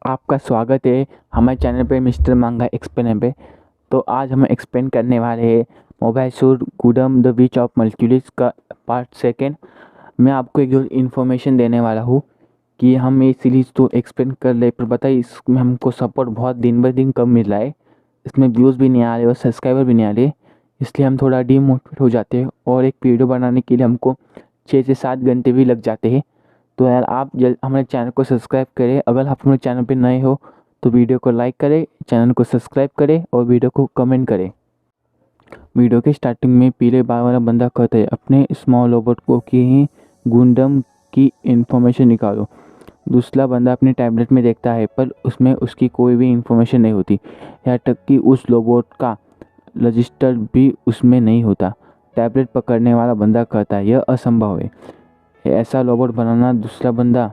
आपका स्वागत है हमारे चैनल पे मिस्टर मांगा एक्सप्लेन पे। तो आज हम एक्सप्लेन करने वाले हैं mobile suit Gundam the witch of Mercury का पार्ट सेकेंड। मैं आपको एक जो इन्फॉर्मेशन देने वाला हूँ कि हम ये सीरीज़ तो एक्सप्लेन कर ले, पर बताइए इसमें हमको सपोर्ट बहुत दिन ब दिन कम मिल रहा है। इसमें व्यूज़ भी नहीं आ रहे और सब्सक्राइबर भी नहीं आ रहे, इसलिए हम थोड़ा डीमोटिवेट हो जाते हैं और एक वीडियो बनाने के लिए हमको 6 से 7 घंटे भी लग जाते हैं। तो यार आप हमारे चैनल को सब्सक्राइब करें। अगर आप हमारे चैनल पे नए हो तो वीडियो को लाइक करें, चैनल को सब्सक्राइब करें और वीडियो को कमेंट करें। वीडियो के स्टार्टिंग में पीले बाल वाला बंदा कहता है अपने स्मॉल रोबोट को कि ही गुंडम की इन्फॉर्मेशन निकालो। दूसरा बंदा अपने टैबलेट में देखता है पर उसमें उसकी कोई भी इन्फॉर्मेशन नहीं होती, यहाँ तक कि उस रोबोट का रजिस्टर भी उसमें नहीं होता। टैबलेट पकड़ने वाला बंदा कहता है यह असंभव है, ऐसा रोबोट बनाना। दूसरा बंदा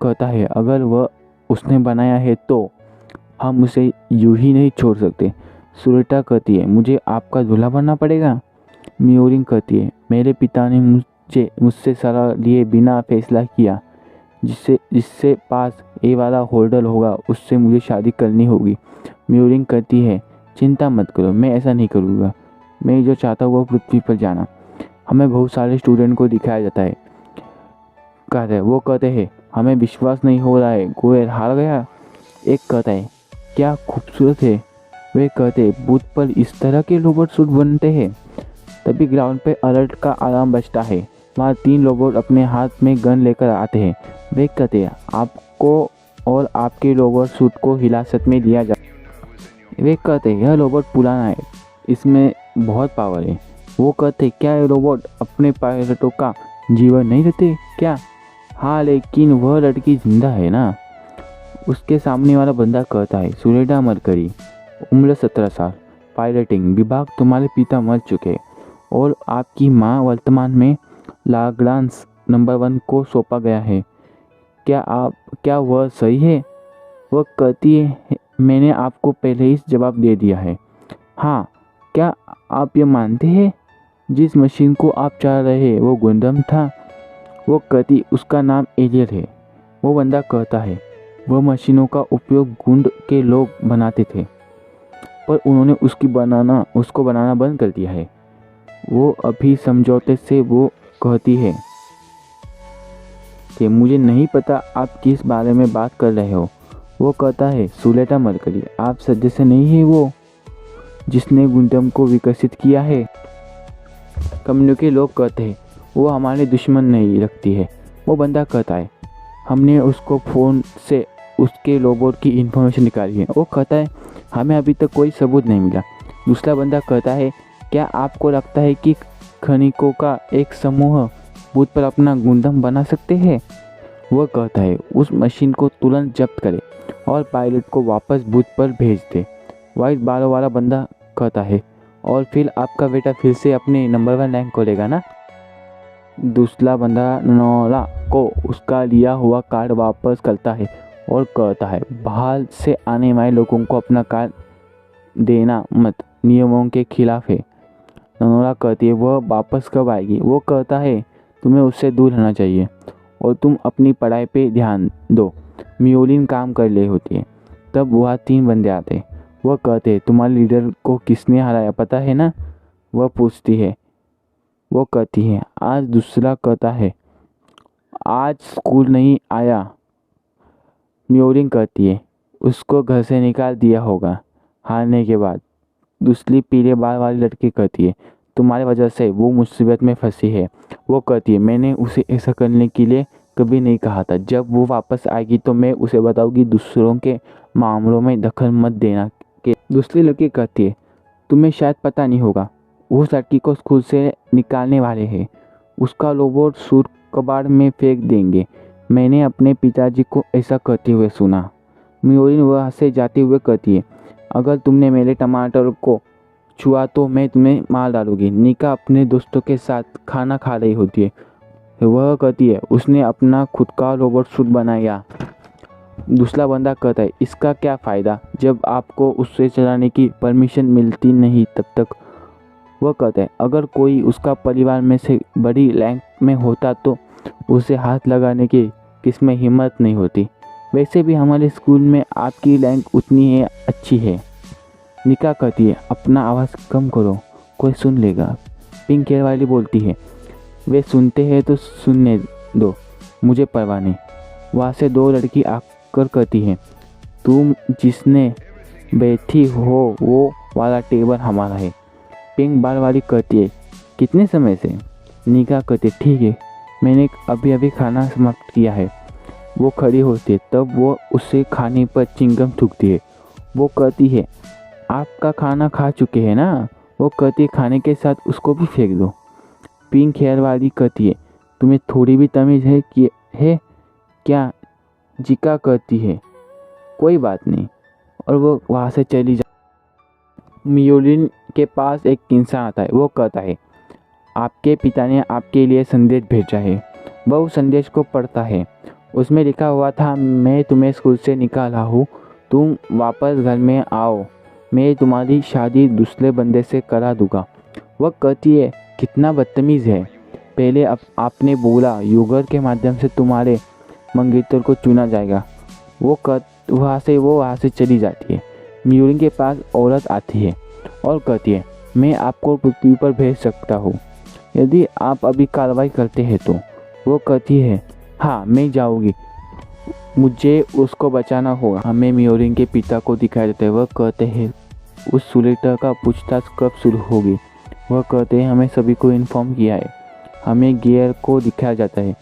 कहता है अगर वह उसने बनाया है तो हम उसे यूं ही नहीं छोड़ सकते। सुरेटा कहती है मुझे आपका दूल्हा बनना पड़ेगा। म्यूरिंग कहती है मेरे पिता ने मुझसे सलाह लिए बिना फैसला किया, जिससे पास ए वाला होल्डर होगा उससे मुझे शादी करनी होगी। म्यूरिंग कहती है चिंता मत करो, मैं ऐसा नहीं करूँगा। मैं जो चाहता हूँ वो पृथ्वी पर जाना। हमें बहुत सारे स्टूडेंट को दिखाया जाता है, कहते हैं वो कहते हैं हमें विश्वास नहीं हो रहा है, गोयल हार गया। एक कहता है क्या खूबसूरत है। वे कहते हैं बूथ पर इस तरह के रोबोट सूट बनते हैं। तभी ग्राउंड पे अलर्ट का अलार्म बजता है। वहाँ 3 रोबोट अपने हाथ में गन लेकर आते हैं। वे कहते हैं आपको और आपके रोबोट सूट को हिरासत में लिया जाए। वे कहते हैं यह रोबोट पुराना है, इसमें बहुत पावर है। वो कहते हैं क्या ये रोबोट अपने पायलटों का जीवन नहीं देते क्या? हाँ लेकिन वह लड़की जिंदा है ना। उसके सामने वाला बंदा कहता है सुरेडा मरकरी, उम्र 17 साल, पायलटिंग विभाग। तुम्हारे पिता मर चुके और आपकी माँ वर्तमान में लाग्रांज नंबर 1 को सौंपा गया है। क्या वह सही है? वह कहती है मैंने आपको पहले ही जवाब दे दिया है। हाँ, क्या आप ये मानते हैं जिस मशीन को आप चाह रहे हैं वो गुंडम था? वो कहती उसका नाम एलियल है। वो बंदा कहता है वह मशीनों का उपयोग गुंड के लोग बनाते थे पर उन्होंने उसको बनाना बंद कर दिया है। वो अभी समझौते से। वो कहती है कि मुझे नहीं पता आप किस बारे में बात कर रहे हो। वो कहता है सुलेटा मरकरी, आप सदस्य नहीं है वो जिसने गुंडम को विकसित किया है। कम्युनिटी लोग कहते हैं वो हमारे दुश्मन नहीं रखती है। वो बंदा कहता है हमने उसको फ़ोन से उसके रोबोट की इन्फॉर्मेशन निकाली है। वो कहता है हमें अभी तक कोई सबूत नहीं मिला। दूसरा बंदा कहता है क्या आपको लगता है कि खनिकों का एक समूह बूथ पर अपना गुंडम बना सकते हैं? वह कहता है उस मशीन को तुरंत जब्त करें और पायलट को वापस बूथ पर भेज दे। वाइट बालों वाला बंदा कहता है और फिर आपका बेटा फिर से अपने नंबर 1 रैंक को लेगा ना। दूसरा बंदा नोरा को उसका लिया हुआ कार्ड वापस करता है और कहता है बाहर से आने वाले लोगों को अपना कार्ड देना मत, नियमों के खिलाफ है। नोरा कहती है वह वापस कब आएगी? वो कहता है तुम्हें उससे दूर रहना चाहिए और तुम अपनी पढ़ाई पे ध्यान दो। म्यूलिन काम कर रही होती है। तब वह 3 बंदे आते हैं। वह कहते हैं तुम्हारे लीडर को किसने हराया पता है ना? वह पूछती है। वो कहती है आज। दूसरा कहता है आज स्कूल नहीं आया। म्यूरिंग कहती है उसको घर से निकाल दिया होगा हारने के बाद। दूसरी पीले बाल वाली लड़की कहती है तुम्हारी वजह से वो मुसीबत में फंसी है। वो कहती है मैंने उसे ऐसा करने के लिए कभी नहीं कहा था। जब वो वापस आएगी तो मैं उसे बताऊंगी दूसरों के मामलों में दखल मत देना के। दूसरी लड़की कहती है तुम्हें शायद पता नहीं होगा, उस लड़की को स्कूल से निकालने वाले हैं। उसका रोबोट सूट कबाड़ में फेंक देंगे। मैंने अपने पिताजी को ऐसा कहते हुए सुना। म्यूरिन वह से जाते हुए कहती है अगर तुमने मेरे टमाटर को छुआ तो मैं तुम्हें मार डालूंगी। निका अपने दोस्तों के साथ खाना खा रही होती है। वह कहती है उसने अपना खुद का रोबोट सूट बनाया। दूसरा बंदा कहता है इसका क्या फ़ायदा जब आपको उससे चलाने की परमिशन मिलती नहीं तब तक। वह कहता है अगर कोई उसका परिवार में से बड़ी रैंक में होता तो उसे हाथ लगाने की किसमें हिम्मत नहीं होती। वैसे भी हमारे स्कूल में आपकी रैंक उतनी ही अच्छी है। निका कहती है, अपना आवाज़ कम करो, कोई सुन लेगा। पिंक हेयर वाली बोलती है, वे सुनते हैं तो सुनने दो, मुझे परवाह नहीं। वहाँ से दो लड़की आकर कहती हैं, तुम जिसने बैठी हो वो वाला टेबल हमारा है। पिंक बाल वाली कहती है, कितने समय से? निका कहती है, ठीक है, मैंने अभी अभी खाना समाप्त किया है। वो खड़ी होती है, तब वो उसे खाने पर चिंगम थूकती है। वो कहती है, आपका खाना खा चुके हैं ना? वो कहती है, खाने के साथ उसको भी फेंक दो। पिंक हेयर वाली कहती है, तुम्हें थोड़ी भी तमीज़ है क्या? जिका कहती है, कोई बात नहीं, और वो वहाँ से चली जा। मियोलिन के पास एक इंसान आता है। वो कहता है, आपके पिता ने आपके लिए संदेश भेजा है। वह उस संदेश को पढ़ता है। उसमें लिखा हुआ था, मैं तुम्हें स्कूल से निकाला हूँ, तुम वापस घर में आओ, मैं तुम्हारी शादी दूसरे बंदे से करा दूँगा। वह कहती है, कितना बदतमीज़ है, पहले आपने बोला युगर के माध्यम से तुम्हारे मंगेतर को चुना जाएगा। वहाँ से चली जाती है। मियोलिन के पास औरत आती है और कहती है, मैं आपको पृथ्वी पर भेज सकता हूँ यदि आप अभी कार्रवाई करते हैं तो। वो कहती है, हाँ मैं जाऊँगी, मुझे उसको बचाना होगा। हमें मियोलिन के पिता को दिखाई देता है। वह कहते हैं, उस सुलेटर का पूछताछ कब शुरू होगी? वह कहते हैं, हमें सभी को इन्फॉर्म किया है। हमें गियर को दिखाया जाता है।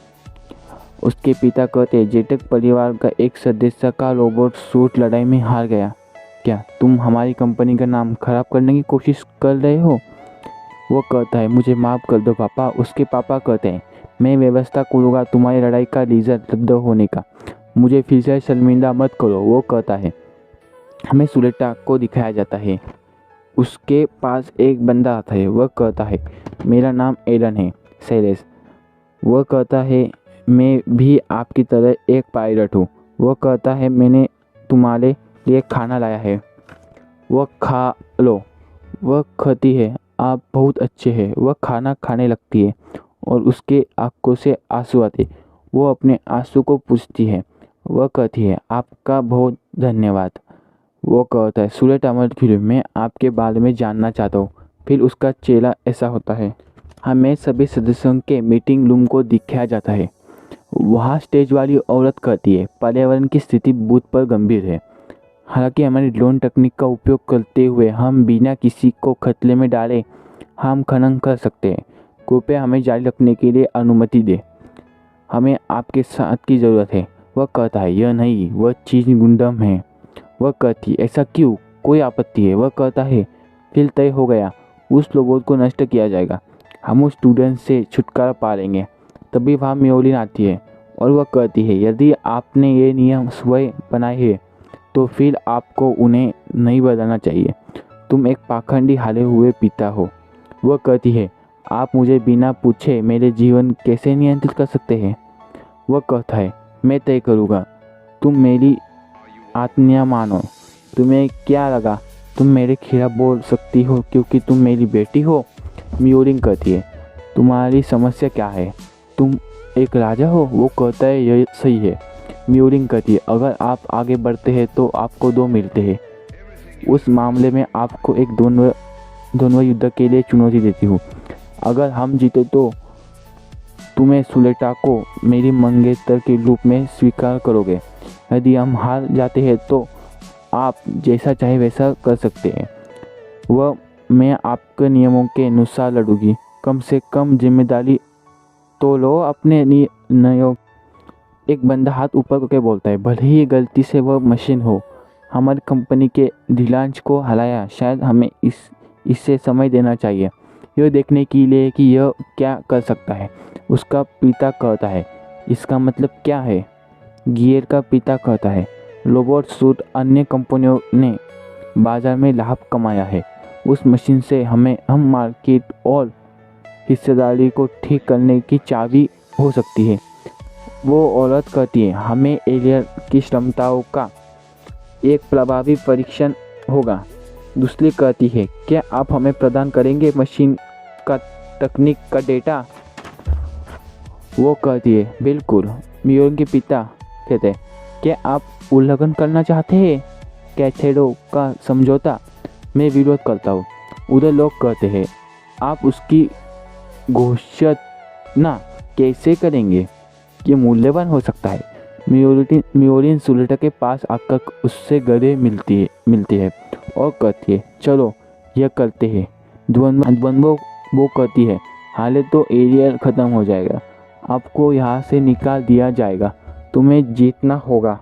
उसके पिता कहते हैं, जेटक परिवार का एक सदस्य का रोबोट सूट लड़ाई में हार गया। क्या तुम हमारी कंपनी का नाम खराब करने की कोशिश कर रहे हो? वो कहता है, मुझे माफ़ कर दो पापा। उसके पापा कहते हैं, मैं व्यवस्था करूँगा तुम्हारी लड़ाई का रिजल्ट रद्द होने का, मुझे फिर से शर्मिंदा मत करो। वो कहता है, हमें सुलेटा को दिखाया जाता है। उसके पास एक बंदा आता है। वह कहता है, मेरा नाम एलन है, सेलेस। वह कहता है, मैं भी आपकी तरह एक पायलट हूँ। वह कहता है, मैंने तुम्हारे लिए खाना लाया है, वह खा लो। वह कहती है, आप बहुत अच्छे हैं। वह खाना खाने लगती है और उसके आंखों से आंसू आते। वो अपने आंसू को पूछती है। वह कहती है, आपका बहुत धन्यवाद। वो कहता है, सुलेट अमर फिल्म मैं आपके बारे में जानना चाहता हूँ। फिर उसका चेहरा ऐसा होता है। हमें सभी सदस्यों के मीटिंग रूम को दिखाया जाता है। वहाँ स्टेज वाली औरत कहती है, पर्यावरण की स्थिति बूथ पर गंभीर है। हालांकि हमारी ड्रोन तकनीक का उपयोग करते हुए हम बिना किसी को खतरे में डाले हम खनन कर सकते हैं। कृपया हमें जारी रखने के लिए अनुमति दें, हमें आपके साथ की ज़रूरत है। वह कहता है, यह नहीं, वह चीज़ गुंडम है। वह कहती है, ऐसा क्यों, कोई आपत्ति है? वह कहता है, फिर तय हो गया, उस रोबोट को नष्ट किया जाएगा, हम उस स्टूडेंट से छुटकारा पा लेंगे। तभी वहाँ मियोलिन आती है और वह कहती है, यदि आपने ये नियम स्वयं बनाए हैं तो फिर आपको उन्हें नहीं बदलना चाहिए। तुम एक पाखंडी हारे हुए पिता हो। वह कहती है, आप मुझे बिना पूछे मेरे जीवन कैसे नियंत्रित कर सकते हैं? वह कहता है, मैं तय करूँगा, तुम मेरी आज्ञा मानो। तुम्हें क्या लगा तुम मेरे खिलाफ बोल सकती हो क्योंकि तुम मेरी बेटी हो? मियोलिन कहती है, तुम्हारी समस्या क्या है, तुम एक राजा हो? वो कहता है, यह सही है। मियोलिन कहती है, अगर आप आगे बढ़ते हैं तो आपको 2 मिलते हैं। उस मामले में आपको एक द्वंद्व युद्ध के लिए चुनौती देती हूँ। अगर हम जीते तो तुम्हें सुलेटा को मेरी मंगेतर के रूप में स्वीकार करोगे। यदि हम हार जाते हैं तो आप जैसा चाहे वैसा कर सकते हैं। मैं आपके नियमों के अनुसार लड़ूंगी। कम से कम जिम्मेदारी तो लो अपने निर्णयों। एक बंदा हाथ ऊपर करके बोलता है, भले ही गलती से वह मशीन हो, हमारी कंपनी के धिलांच को हलाया, शायद हमें इससे समय देना चाहिए, यह देखने के लिए कि यह क्या कर सकता है। उसका पिता कहता है, इसका मतलब क्या है? गियर का पिता कहता है, रोबोट सूट अन्य कंपनियों ने बाजार में लाभ कमाया है, उस मशीन से हम मार्केट और हिस्सेदारी को ठीक करने की चाबी हो सकती है। वो औरत कहती है, हमें एलियन की क्षमताओं का एक प्रभावी परीक्षण होगा। दूसरी कहती है, क्या आप हमें प्रदान करेंगे मशीन का तकनीक का डेटा? वो कहती है, बिल्कुल। मियोलिन के पिता कहते हैं, क्या आप उल्लंघन करना चाहते हैं कैथेडो का समझौता? मैं विरोध करता हूँ। उधर लोग कहते हैं आप उसकी घोषणा कैसे करेंगे? ये मूल्यवान हो सकता है। म्योरिन सुलेटा के पास आकर उससे गले मिलती है और कहती है चलो यह करते हैं। द्वंद्व वो कहती है हाले तो एरियल ख़त्म हो जाएगा, आपको यहाँ से निकाल दिया जाएगा, तुम्हें जीतना होगा।